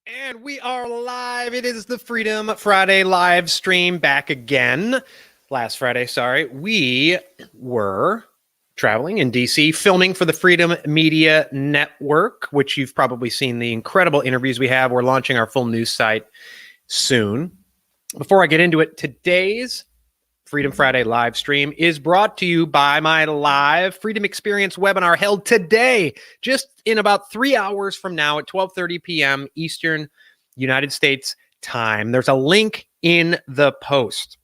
And we are live. It is the Freedom Friday live stream back again. Last Friday, we were traveling in DC, filming for the Freedom Media Network, which you've probably seen the incredible interviews we have. We're launching our full news site soon. Before I get into it, today's Freedom Friday live stream is brought to you by my live Freedom Experience webinar held today, just in about 3 hours from now at 12:30 p.m. Eastern United States time. There's a link in the post.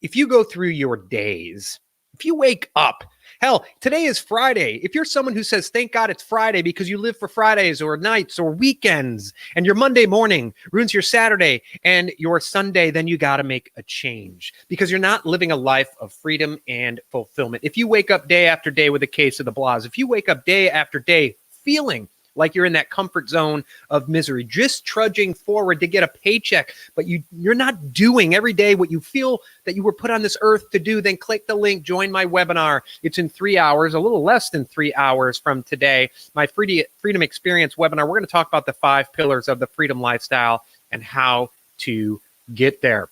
If you go through your days, if you wake up, hell, today is Friday. If you're someone who says, thank God it's Friday because you live for Fridays or nights or weekends, and your Monday morning ruins your Saturday and your Sunday, then you got to make a change because you're not living a life of freedom and fulfillment. If you wake up day after day with a case of the blahs, if you wake up day after day feeling like you're in that comfort zone of misery, just trudging forward to get a paycheck, but you're not doing every day what you feel that you were put on this earth to do, then click the link, join my webinar. It's in 3 hours, a little less than 3 hours from today. My Freedom Experience webinar, we're going to talk about the 5 pillars of the freedom lifestyle and how to get there.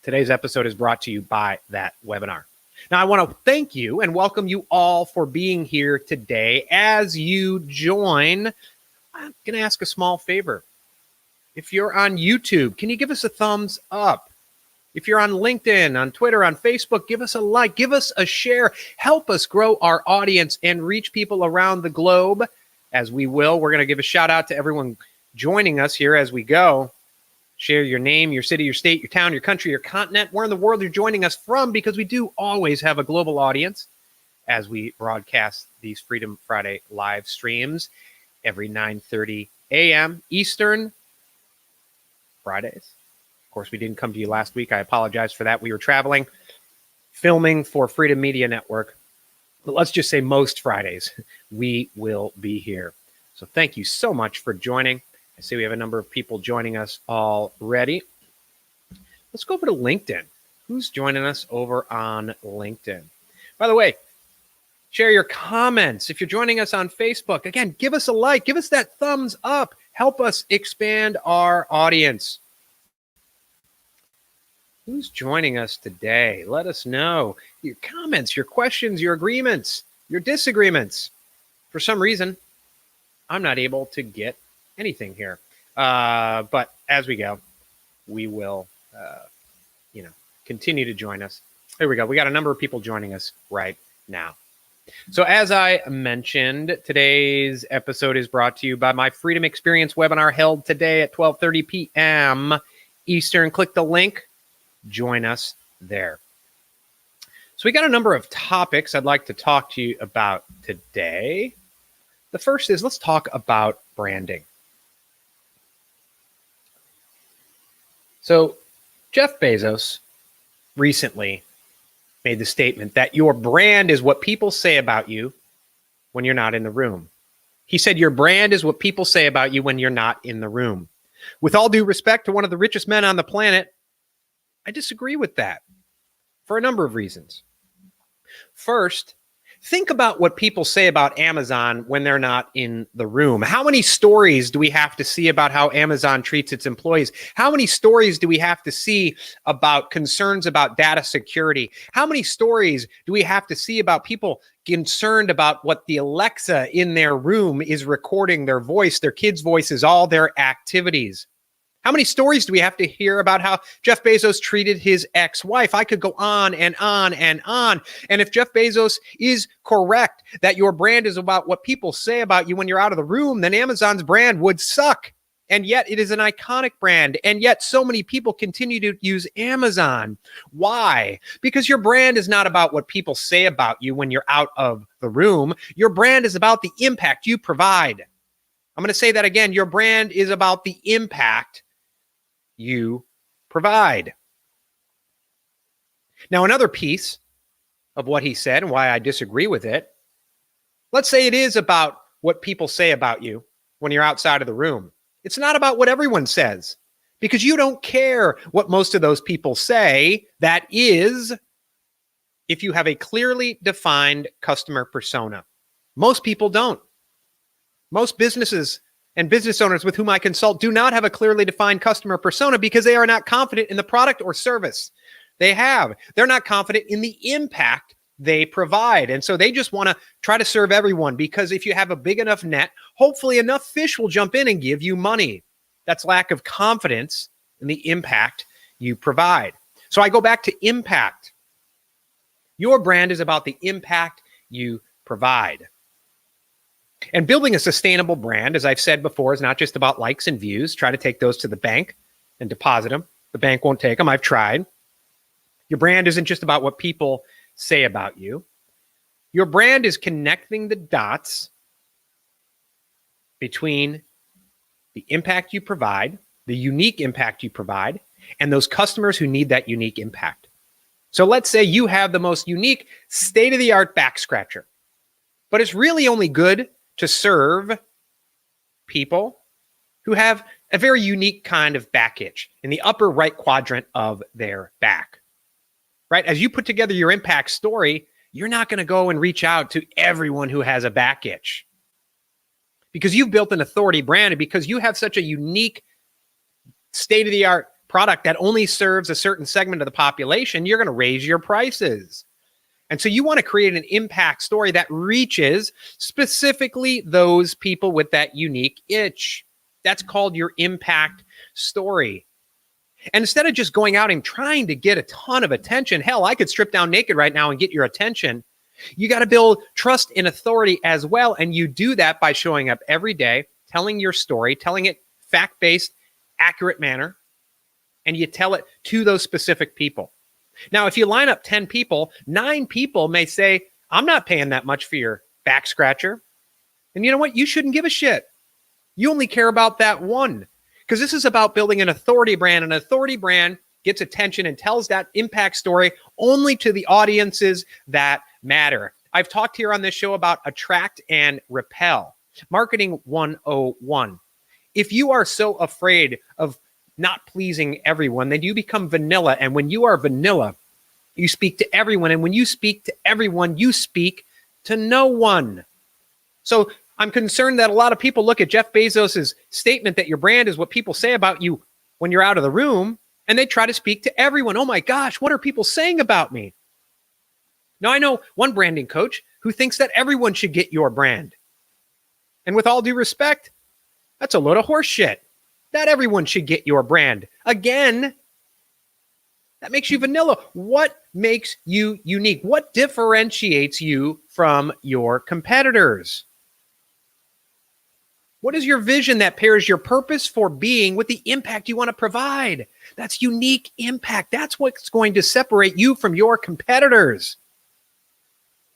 Today's episode is brought to you by that webinar. Now, I want to thank you and welcome you all for being here today. As you join, I'm going to ask a small favor. If you're on YouTube, can you give us a thumbs up? If you're on LinkedIn, on Twitter, on Facebook, give us a like, give us a share. Help us grow our audience and reach people around the globe as we will. We're going to give a shout out to everyone joining us here as we go. Share your name, your city, your state, your town, your country, your continent, where in the world you're joining us from, because we do always have a global audience as we broadcast these Freedom Friday live streams every 9:30 a.m. Eastern Fridays. Of course, we didn't come to you last week. I apologize for that. We were traveling, filming for Freedom Media Network. But let's just say most Fridays we will be here. So thank you so much for joining. I see we have a number of people joining us already. Let's go over to LinkedIn. Who's joining us over on LinkedIn? By the way, share your comments. If you're joining us on Facebook, again, give us a like, give us that thumbs up. Help us expand our audience. Who's joining us today? Let us know. Your comments, your questions, your agreements, your disagreements. For some reason, I'm not able to get anything here. But as we go, we will, continue to join us. Here we go. We got a number of people joining us right now. So as I mentioned, today's episode is brought to you by my Freedom Experience webinar held today at 12:30 p.m. Eastern. Click the link. Join us there. So we got a number of topics I'd like to talk to you about today. The first is, let's talk about branding. So Jeff Bezos recently made the statement that your brand is what people say about you when you're not in the room. He said your brand is what people say about you when you're not in the room. With all due respect to one of the richest men on the planet, I disagree with that for a number of reasons. First, think about what people say about Amazon when they're not in the room. How many stories do we have to see about how Amazon treats its employees? How many stories do we have to see about concerns about data security? How many stories do we have to see about people concerned about what the Alexa in their room is recording their voice, their kids' voices, all their activities? How many stories do we have to hear about how Jeff Bezos treated his ex-wife? I could go on and on and on. And if Jeff Bezos is correct that your brand is about what people say about you when you're out of the room, then Amazon's brand would suck. And yet it is an iconic brand. And yet so many people continue to use Amazon. Why? Because your brand is not about what people say about you when you're out of the room. Your brand is about the impact you provide. I'm going to say that again. Your brand is about the impact you provide. Now, another piece of what he said and why I disagree with it, let's say it is about what people say about you when you're outside of the room. It's not about what everyone says, because you don't care what most of those people say. That is, if you have a clearly defined customer persona. Most people don't. Most businesses and business owners with whom I consult do not have a clearly defined customer persona because they are not confident in the product or service they have. They're not confident in the impact they provide. And so they just want to try to serve everyone, because if you have a big enough net, hopefully enough fish will jump in and give you money. That's lack of confidence in the impact you provide. So I go back to impact. Your brand is about the impact you provide. And building a sustainable brand, as I've said before, is not just about likes and views. Try to take those to the bank and deposit them. The bank won't take them. I've tried. Your brand isn't just about what people say about you. Your brand is connecting the dots between the impact you provide, the unique impact you provide, and those customers who need that unique impact. So let's say you have the most unique, state-of-the-art back scratcher, but it's really only good to serve people who have a very unique kind of back itch in the upper right quadrant of their back. Right? As you put together your impact story, you're not going to go and reach out to everyone who has a back itch, because you've built an authority brand, and because you have such a unique state-of-the-art product that only serves a certain segment of the population, you're going to raise your prices. And so you want to create an impact story that reaches specifically those people with that unique itch. That's called your impact story. And instead of just going out and trying to get a ton of attention, hell, I could strip down naked right now and get your attention. You got to build trust and authority as well. And you do that by showing up every day, telling your story, telling it fact-based, accurate manner, and you tell it to those specific people. Now, if you line up 10 people, 9 people may say, I'm not paying that much for your back scratcher. And you know what? You shouldn't give a shit. You only care about that one. Because this is about building an authority brand. An authority brand gets attention and tells that impact story only to the audiences that matter. I've talked here on this show about attract and repel. Marketing 101. If you are so afraid of not pleasing everyone, then you become vanilla. And when you are vanilla, you speak to everyone. And when you speak to everyone, you speak to no one. So I'm concerned that a lot of people look at Jeff Bezos' statement that your brand is what people say about you when you're out of the room, and they try to speak to everyone. Oh my gosh, what are people saying about me? Now, I know one branding coach who thinks that everyone should get your brand. And with all due respect, that's a load of horse shit. That everyone should get your brand. Again, that makes you vanilla. What makes you unique? What differentiates you from your competitors? What is your vision that pairs your purpose for being with the impact you want to provide? That's unique impact. That's what's going to separate you from your competitors.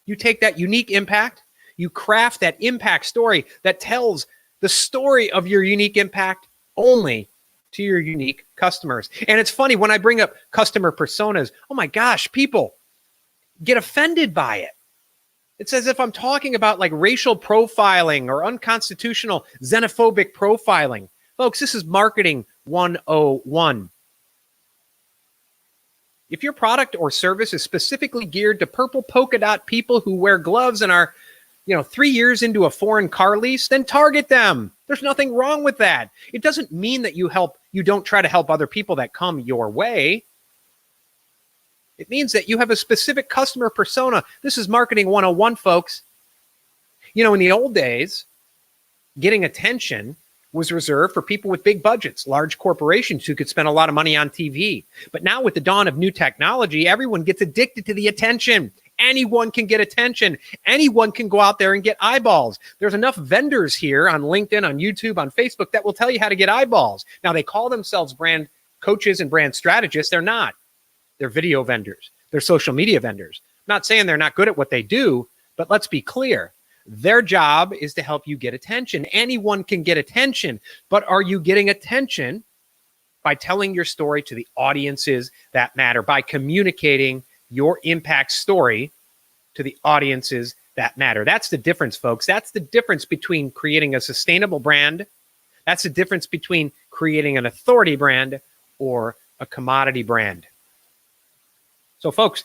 You take that unique impact, you craft that impact story that tells the story of your unique impact only to your unique customers. And it's funny, when I bring up customer personas, oh my gosh, people get offended by it. It's as if I'm talking about like racial profiling or unconstitutional xenophobic profiling. Folks, this is marketing 101. If your product or service is specifically geared to purple polka dot people who wear gloves and are, 3 years into a foreign car lease, then target them. There's nothing wrong with that. It doesn't mean that you don't try to help other people that come your way. It means that you have a specific customer persona. This is marketing 101, folks. In the old days, getting attention was reserved for people with big budgets, large corporations who could spend a lot of money on TV. But now with the dawn of new technology, everyone gets addicted to the attention. Anyone can get attention. Anyone can go out there and get eyeballs. There's enough vendors here on LinkedIn, on YouTube, on Facebook that will tell you how to get eyeballs. Now, they call themselves brand coaches and brand strategists. They're not. They're video vendors. They're social media vendors. I'm not saying they're not good at what they do, but let's be clear. Their job is to help you get attention. Anyone can get attention, but are you getting attention by telling your story to the audiences that matter, by communicating your impact story to the audiences that matter? That's the difference, folks. That's the difference between creating a sustainable brand. That's the difference between creating an authority brand or a commodity brand. So, folks,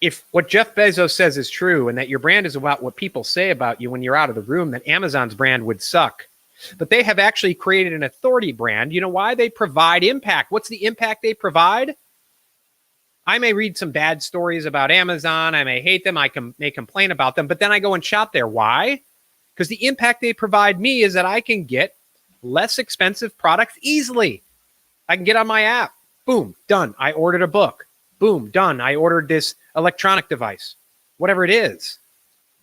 if what Jeff Bezos says is true and that your brand is about what people say about you when you're out of the room, then Amazon's brand would suck. But they have actually created an authority brand. You know why? They provide impact. What's the impact they provide? I may read some bad stories about Amazon. I may hate them. may complain about them, but then I go and shop there. Why? Because the impact they provide me is that I can get less expensive products easily. I can get on my app. Boom, done. I ordered a book. Boom, done. I ordered this electronic device, whatever it is.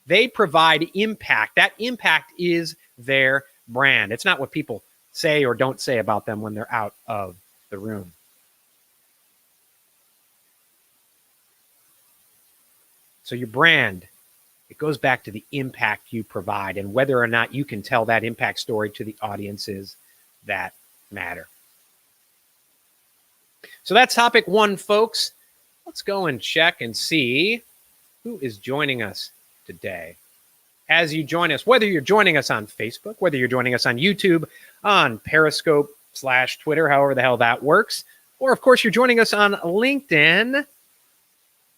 They provide impact. That impact is their brand. It's not what people say or don't say about them when they're out of the room. So your brand, it goes back to the impact you provide and whether or not you can tell that impact story to the audiences that matter. So that's topic one, folks. Let's go and check and see who is joining us today. As you join us, whether you're joining us on Facebook, whether you're joining us on YouTube, on Periscope / Twitter, however the hell that works, or of course you're joining us on LinkedIn,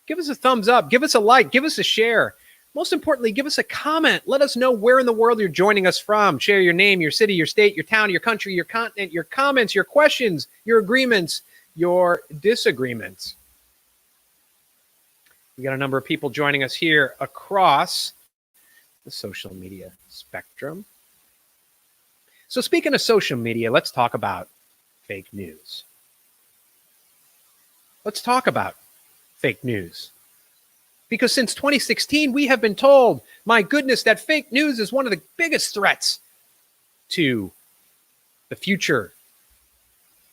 give us a thumbs up, give us a like, give us a share. Most importantly, give us a comment. Let us know where in the world you're joining us from. Share your name, your city, your state, your town, your country, your continent, your comments, your questions, your agreements, your disagreements. We got a number of people joining us here across the social media spectrum. So speaking of social media, let's talk about fake news. Let's talk about fake news. Because since 2016, we have been told, my goodness, that fake news is one of the biggest threats to the future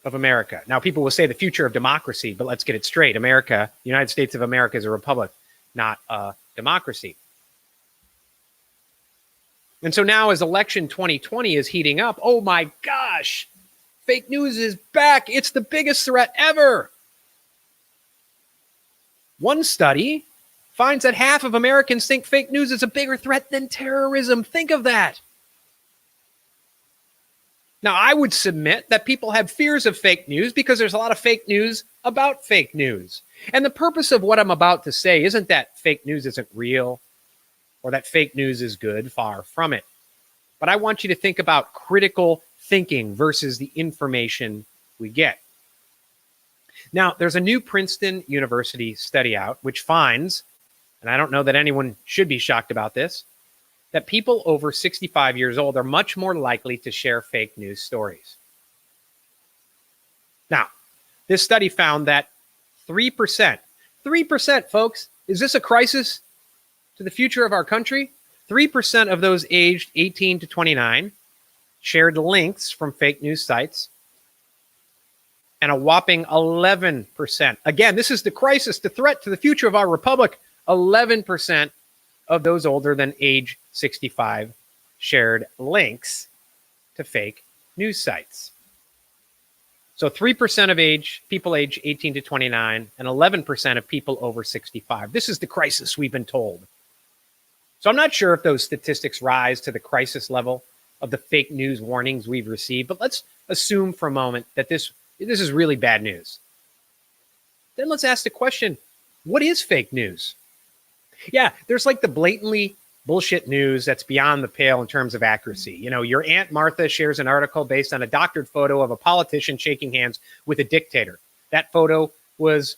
of America. Now, people will say the future of democracy, but let's get it straight. America, the United States of America, is a republic, not a democracy. And so now as election 2020 is heating up, oh my gosh, fake news is back. It's the biggest threat ever. One study finds that half of Americans think fake news is a bigger threat than terrorism. Think of that. Now, I would submit that people have fears of fake news because there's a lot of fake news about fake news. And the purpose of what I'm about to say isn't that fake news isn't real or that fake news is good, far from it. But I want you to think about critical thinking versus the information we get. Now, there's a new Princeton University study out which finds, and I don't know that anyone should be shocked about this, that people over 65 years old are much more likely to share fake news stories. Now, this study found that 3%, folks, is this a crisis to the future of our country? 3% of those aged 18 to 29 shared links from fake news sites, and a whopping 11%. Again, this is the crisis, the threat to the future of our republic. 11% of those older than age 65 shared links to fake news sites. So 3% of people age 18 to 29 and 11% of people over 65. This is the crisis we've been told. So I'm not sure if those statistics rise to the crisis level of the fake news warnings we've received, but let's assume for a moment that this is really bad news. Then let's ask the question, what is fake news? Yeah, there's like the blatantly bullshit news that's beyond the pale in terms of accuracy. You know, your Aunt Martha shares an article based on a doctored photo of a politician shaking hands with a dictator. That photo was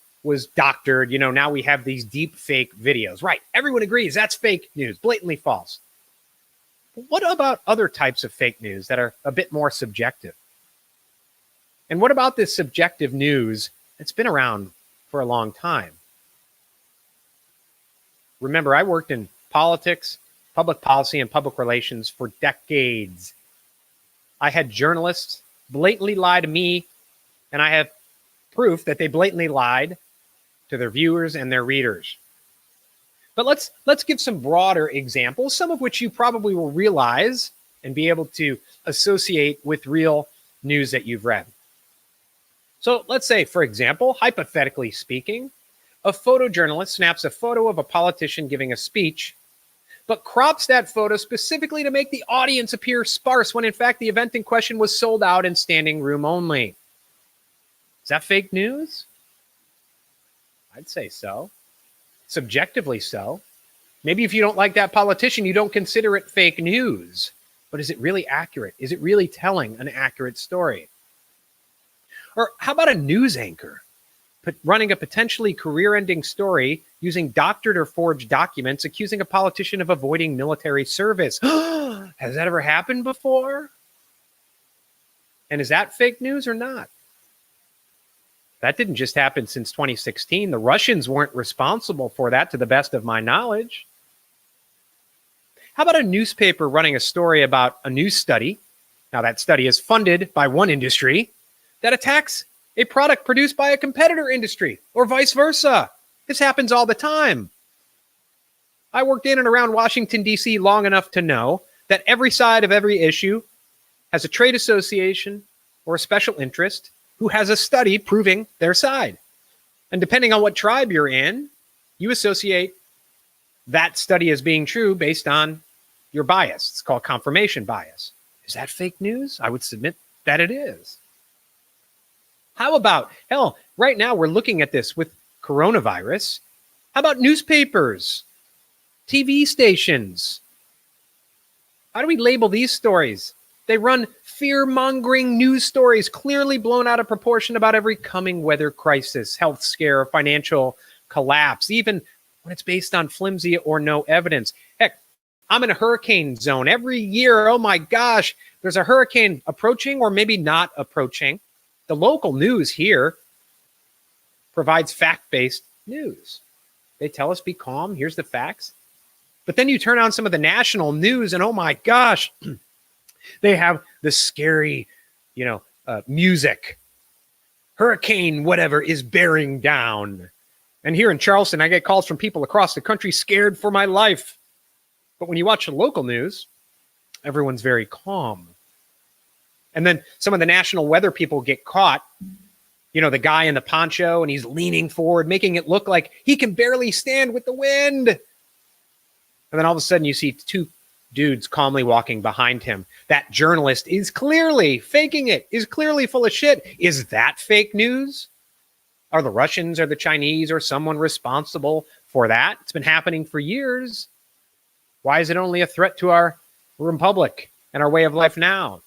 doctored. You know, now we have these deep fake videos. Right, everyone agrees that's fake news, blatantly false. But what about other types of fake news that are a bit more subjective? And what about this subjective news that's been around for a long time? Remember, I worked in politics, public policy, and public relations for decades. I had journalists blatantly lie to me, and I have proof that they blatantly lied to their viewers and their readers. But let's give some broader examples, some of which you probably will realize and be able to associate with real news that you've read. So let's say, for example, hypothetically speaking, a photojournalist snaps a photo of a politician giving a speech, but crops that photo specifically to make the audience appear sparse when in fact the event in question was sold out and standing room only. Is that fake news? I'd say so. Subjectively so. Maybe if you don't like that politician, you don't consider it fake news. but is it really accurate? Is it really telling an accurate story? Or how about a news anchor running a potentially career-ending story using doctored or forged documents, accusing a politician of avoiding military service? Has that ever happened before? And is that fake news or not? That didn't just happen since 2016. The Russians weren't responsible for that, to the best of my knowledge. How about a newspaper running a story about a new study? Now, that study is funded by one industry that attacks a product produced by a competitor industry, or vice versa. This happens all the time. I worked in and around Washington, D.C. long enough to know that every side of every issue has a trade association or a special interest who has a study proving their side. And depending on what tribe you're in, you associate that study as being true based on your bias. It's called confirmation bias. Is that fake news? I would submit that it is. How about, hell, right now we're looking at this with coronavirus. How about newspapers, TV stations? How do we label these stories? They run fear-mongering news stories clearly blown out of proportion about every coming weather crisis, health scare, financial collapse, even when it's based on flimsy or no evidence. Heck, I'm in a hurricane zone every year. Oh my gosh, there's a hurricane approaching or maybe not approaching. The local news here provides fact-based news. They tell us be calm, here's the facts. But then you turn on some of the national news and oh my gosh, they have the scary, music. Hurricane whatever is bearing down. And here in Charleston, I get calls from people across the country scared for my life. But when you watch the local news, everyone's very calm. And then some of the national weather people get caught. The guy in the poncho and he's leaning forward, making it look like he can barely stand with the wind. And then all of a sudden you see two dudes calmly walking behind him. That journalist is clearly faking it, is clearly full of shit. Is that fake news? Are the Russians or the Chinese or someone responsible for that? It's been happening for years. Why is it only a threat to our republic and our way of life now?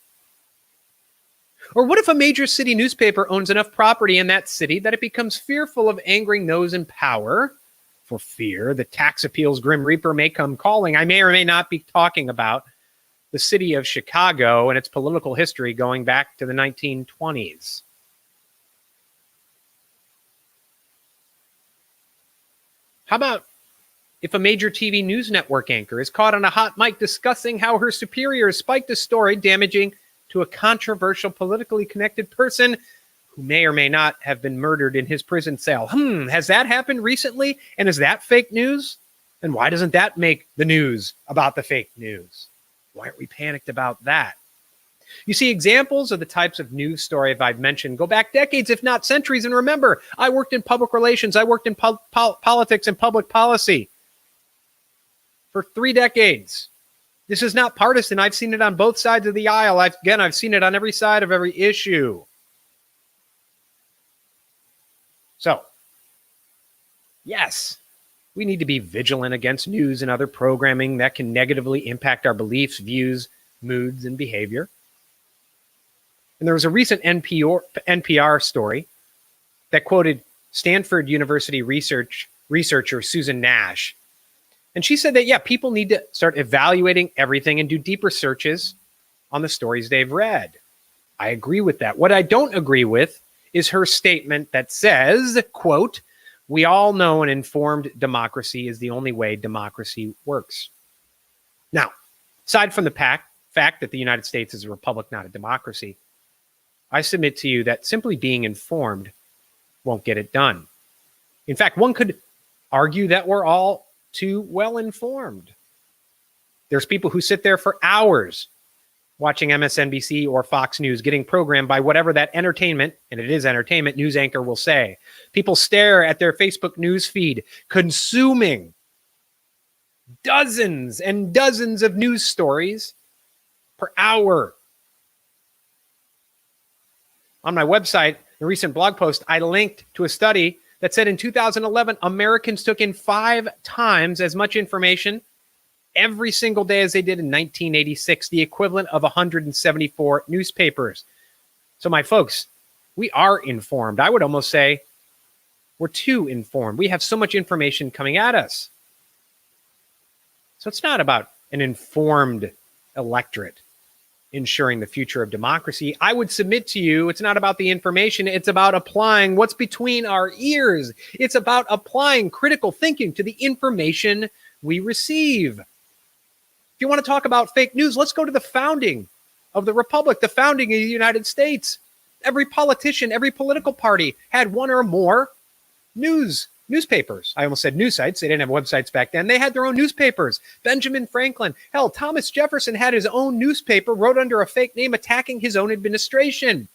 Or what if a major city newspaper owns enough property in that city that it becomes fearful of angering those in power? For fear the tax appeals Grim Reaper may come calling. I may or may not be talking about the city of Chicago and its political history going back to the 1920s. How about if a major TV news network anchor is caught on a hot mic discussing how her superiors spiked a story damaging to a controversial, politically connected person who may or may not have been murdered in his prison cell? Has that happened recently? And is that fake news? And why doesn't that make the news about the fake news? Why aren't we panicked about that? You see, examples of the types of news story I've mentioned go back decades, if not centuries. And remember, I worked in public relations. I worked in politics and public policy for 3 decades. This is not partisan. I've seen it on both sides of the aisle. I've seen it on every side of every issue. So, yes, we need to be vigilant against news and other programming that can negatively impact our beliefs, views, moods, and behavior. And there was a recent NPR story that quoted Stanford University researcher Susan Nash. And she said that, people need to start evaluating everything and do deeper searches on the stories they've read. I agree with that. What I don't agree with is her statement that says, quote, "We all know an informed democracy is the only way democracy works." Now, aside from the fact that the United States is a republic, not a democracy, I submit to you that simply being informed won't get it done. In fact, one could argue that we're all too well informed. There's people who sit there for hours watching MSNBC or Fox News, getting programmed by whatever that entertainment, and it is entertainment, news anchor will say. People stare at their Facebook news feed, consuming dozens and dozens of news stories per hour. On my website, in a recent blog post, I linked to a study that said in 2011, Americans took in 5 times as much information every single day as they did in 1986, the equivalent of 174 newspapers. So my folks, we are informed. I would almost say we're too informed. We have so much information coming at us. So it's not about an informed electorate ensuring the future of democracy. I would submit to you, it's not about the information. It's about applying what's between our ears. It's about applying critical thinking to the information we receive. If you want to talk about fake news, let's go to the founding of the Republic, the founding of the United States. Every politician, every political party had one or more newspapers. I almost said news sites. They didn't have websites back then. They had their own newspapers. Benjamin Franklin, hell, Thomas Jefferson had his own newspaper, wrote under a fake name, attacking his own administration.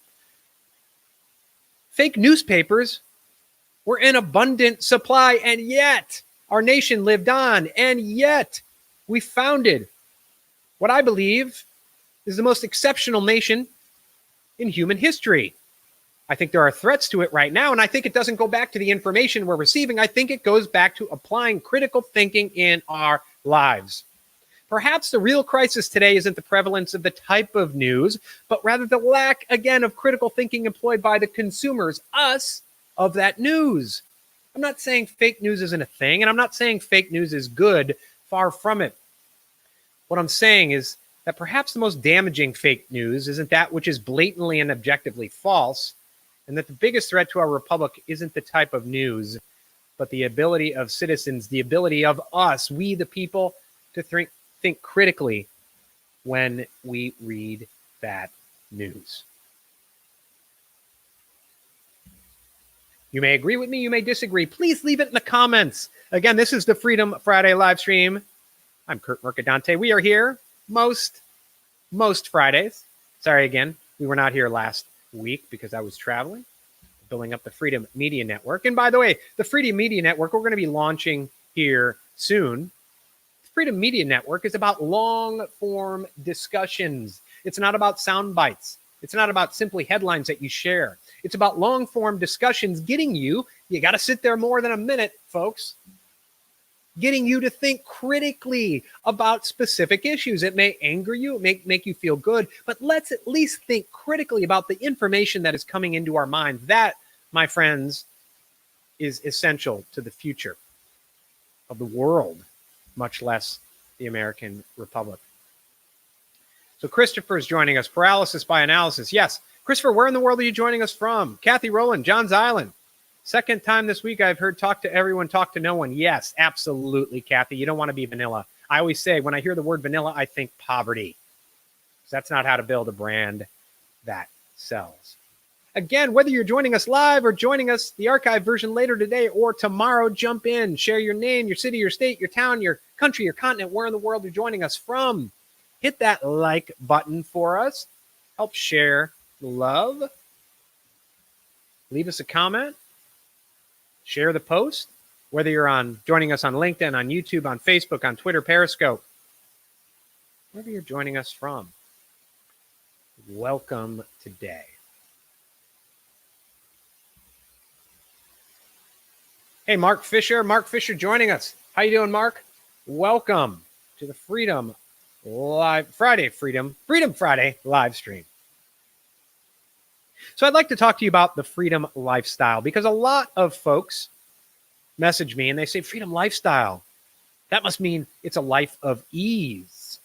Fake newspapers were in abundant supply, and yet our nation lived on, and yet we founded what I believe is the most exceptional nation in human history. I think there are threats to it right now, and I think it doesn't go back to the information we're receiving. I think it goes back to applying critical thinking in our lives. Perhaps the real crisis today isn't the prevalence of the type of news, but rather the lack, again, of critical thinking employed by the consumers, us, of that news. I'm not saying fake news isn't a thing, and I'm not saying fake news is good. Far from it. What I'm saying is that perhaps the most damaging fake news isn't that which is blatantly and objectively false, and that the biggest threat to our republic isn't the type of news, but the ability of citizens, the ability of us, we the people, to think critically when we read that news. You may agree with me, you may disagree. Please leave it in the comments. Again, this is the Freedom Friday live stream. I'm Curt Mercadante. We are here most Fridays. Sorry again, we were not here last week because I was traveling, building up the Freedom Media Network. And by the way, the Freedom Media Network, we're going to be launching here soon. The Freedom Media Network is about long-form discussions. It's not about sound bites. It's not about simply headlines that you share. It's about long-form discussions getting you got to sit there more than a minute, folks, getting you to think critically about specific issues. It may anger you, it may make you feel good, but let's at least think critically about the information that is coming into our minds. That, my friends, is essential to the future of the world, much less the American Republic. So Christopher is joining us. Paralysis by analysis. Yes. Christopher, where in the world are you joining us from? Kathy Rowland, Johns Island. Second time this week I've heard talk to everyone, talk to no one. Yes, absolutely, Kathy. You don't want to be vanilla. I always say when I hear the word vanilla, I think poverty. That's not how to build a brand that sells. Again, whether you're joining us live or joining us the archive version later today or tomorrow, jump in, share your name, your city, your state, your town, your country, your continent, where in the world you're joining us from. Hit that like button for us. Help share the love. Leave us a comment. Share the post, whether you're joining us on LinkedIn, on YouTube, on Facebook, on Twitter, Periscope, wherever you're joining us from. Welcome today. Hey, Mark Fisher joining us. How you doing, Mark? Welcome to the Freedom Friday live stream. So I'd like to talk to you about the freedom lifestyle, because a lot of folks message me and they say, freedom lifestyle, that must mean it's a life of ease.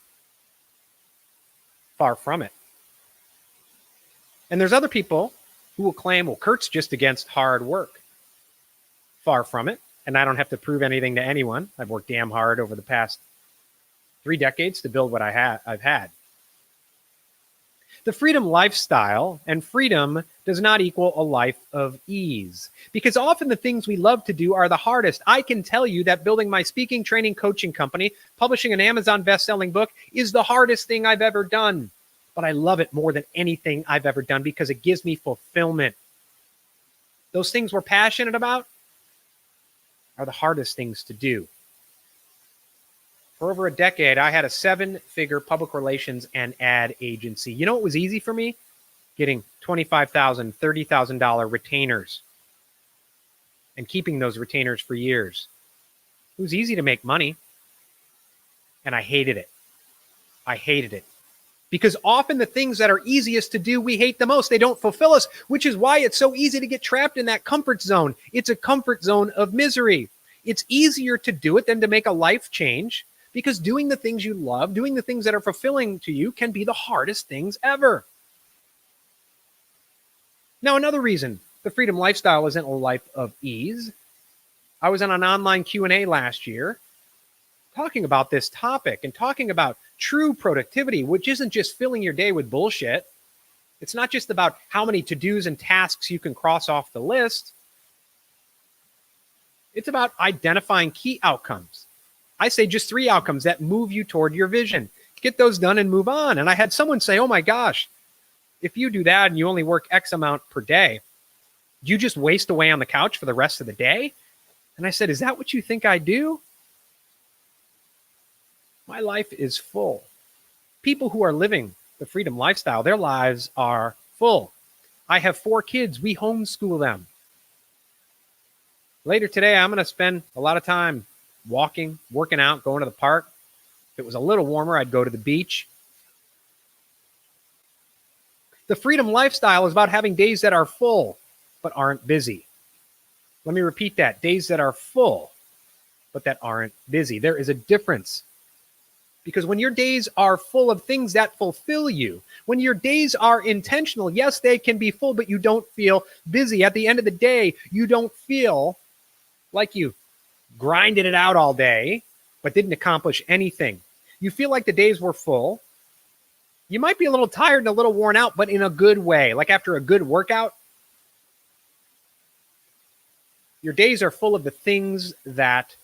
Far from it. And there's other people who will claim, well, Curt's just against hard work. Far from it. And I don't have to prove anything to anyone. I've worked damn hard over the past 3 decades to build what I've had. The freedom lifestyle and freedom does not equal a life of ease, because often the things we love to do are the hardest. I can tell you that building my speaking, training, coaching company, publishing an Amazon best-selling book is the hardest thing I've ever done. But I love it more than anything I've ever done because it gives me fulfillment. Those things we're passionate about are the hardest things to do. For over a decade, I had a 7-figure public relations and ad agency. You know what was easy for me? Getting $25,000, $30,000 retainers and keeping those retainers for years. It was easy to make money. And I hated it. I hated it. Because often the things that are easiest to do, we hate the most. They don't fulfill us, which is why it's so easy to get trapped in that comfort zone. It's a comfort zone of misery. It's easier to do it than to make a life change, because doing the things you love, doing the things that are fulfilling to you, can be the hardest things ever. Now, another reason the freedom lifestyle isn't a life of ease. I was on an online Q&A last year talking about this topic and talking about true productivity, which isn't just filling your day with bullshit. It's not just about how many to-dos and tasks you can cross off the list. It's about identifying key outcomes. I say just 3 outcomes that move you toward your vision. Get those done and move on. And I had someone say, oh my gosh, if you do that and you only work X amount per day, do you just waste away on the couch for the rest of the day? And I said, is that what you think I do? My life is full. People who are living the freedom lifestyle, their lives are full. I have 4 kids. We homeschool them. Later today, I'm going to spend a lot of time walking, working out, going to the park. If it was a little warmer, I'd go to the beach. The freedom lifestyle is about having days that are full, but aren't busy. Let me repeat that. Days that are full, but that aren't busy. There is a difference. Because when your days are full of things that fulfill you, when your days are intentional, yes, they can be full, but you don't feel busy. At the end of the day, you don't feel like you grinded it out all day, but didn't accomplish anything. You feel like the days were full. You might be a little tired and a little worn out, but in a good way, like after a good workout. Your days are full of the things that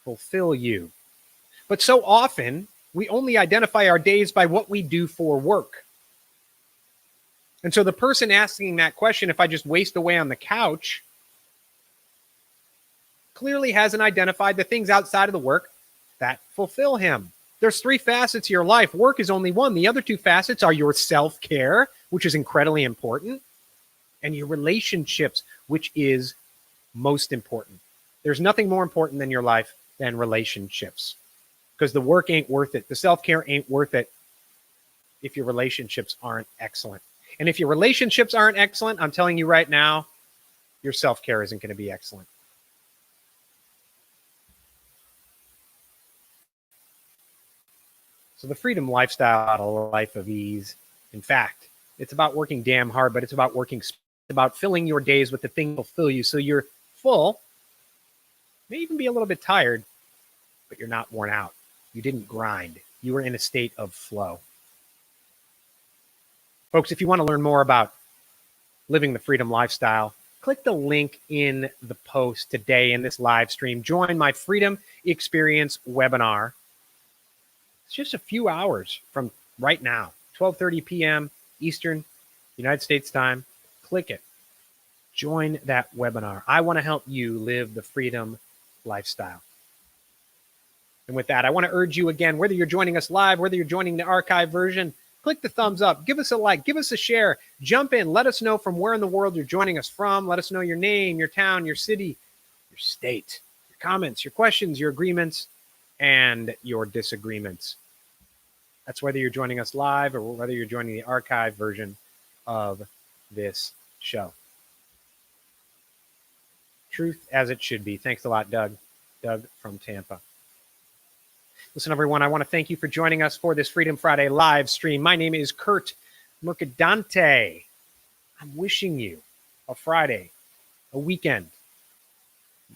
fulfill you. But so often, we only identify our days by what we do for work. And so the person asking that question, if I just waste away on the couch, clearly hasn't identified the things outside of the work that fulfill him. There's 3 facets of your life. Work is only one. The other 2 facets are your self-care, which is incredibly important, and your relationships, which is most important. There's nothing more important in your life than relationships, because the work ain't worth it. The self-care ain't worth it if your relationships aren't excellent. And if your relationships aren't excellent, I'm telling you right now, your self-care isn't going to be excellent. So the freedom lifestyle, a life of ease. In fact, it's about working damn hard, but it's about filling your days with the things that fulfill you. So you're full, may even be a little bit tired, but you're not worn out. You didn't grind. You were in a state of flow. Folks, if you want to learn more about living the freedom lifestyle, click the link in the post today in this live stream. Join my Freedom Experience webinar. It's just a few hours from right now, 12:30 p.m. Eastern, United States time. Click it. Join that webinar. I want to help you live the freedom lifestyle. And with that, I want to urge you again, whether you're joining us live, whether you're joining the archive version, click the thumbs up, give us a like, give us a share, jump in, let us know from where in the world you're joining us from. Let us know your name, your town, your city, your state, your comments, your questions, your agreements, and your disagreements. That's whether you're joining us live or whether you're joining the archive version of this show. Truth as it should be. Thanks a lot, Doug. Doug from Tampa. Listen, everyone, I want to thank you for joining us for this Freedom Friday live stream. My name is Curt Mercadante. I'm wishing you a Friday, a weekend,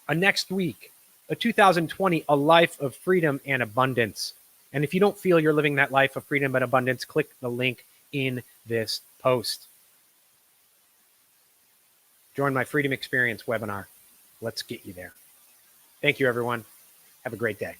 a next week, a 2020, a life of freedom and abundance. And if you don't feel you're living that life of freedom and abundance, click the link in this post. Join my Freedom Experience webinar. Let's get you there. Thank you, everyone. Have a great day.